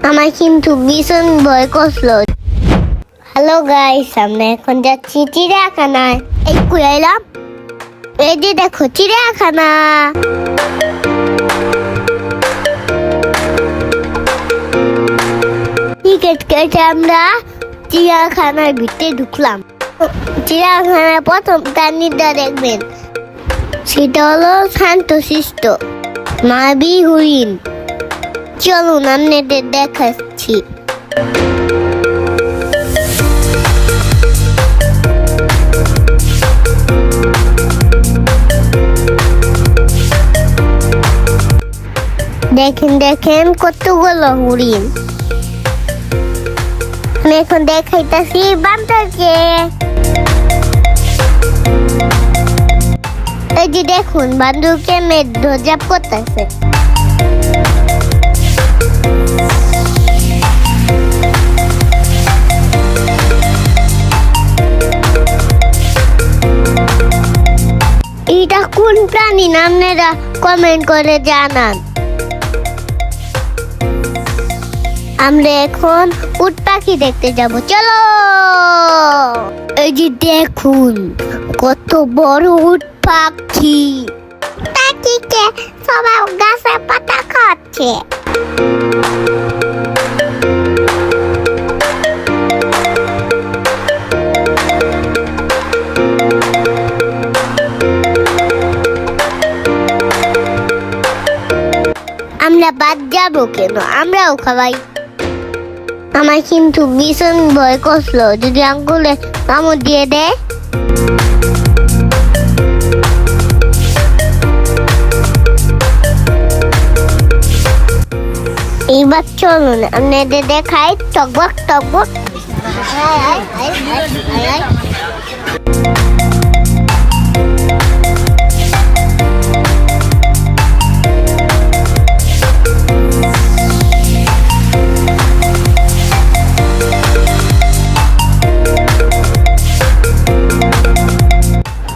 আমার কিন্তু ভীষণ ভয় করলো। হ্যালো গাইস, আমরা এখন যাচ্ছি চিড়িয়াখানায়। এই কই আইলাম, এই যে দেখো চিড়িয়াখানা। টিকিট কেটে আমরা চিড়িয়াখানার ভিতরে ঢুকলাম। চিড়িয়াখানার প্রথম প্রাণীটা দেখবেন, সেটা হলো শান্তশিষ্ট মায়াবী হরিণ। চলুন আপনাদের দেখাচ্ছি। দেখেন দেখেন কতগুলো হরিণ। আমি এখন দেখাইতাছি বান্দরকে। এই যে দেখুন বান্দরকে মেয়ে ধজাপ করতেছে। এটা কোন প্রাণী আপনারা কমেন্ট করে জানান। আমরা এখন উট পাখি দেখতে যাব, চলো। এই যে দেখুন কত বড় উট পাখি। পাখিকে সবাই গাছের পাতা খাচ্ছে। আমরা বাদ যাবো কেন, আমরাও খাওয়াই। আমার কিন্তু ভীষণ ভয় করলো, যদি আঙ্গুলে কামড় দিয়ে দেয়। এইবার চলুন আপনাদের দেখাই টকবক টকবক।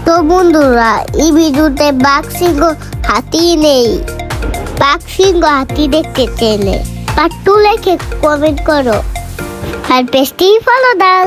তো বন্ধুরা, এই ভিডিওতে বাঘ সিংহ হাতি নেই। বাঘ সিংহ হাতি দেখতে চাইলে পার্ট 2 লিখে কমেন্ট করো আর পেজটি ফলো দাও।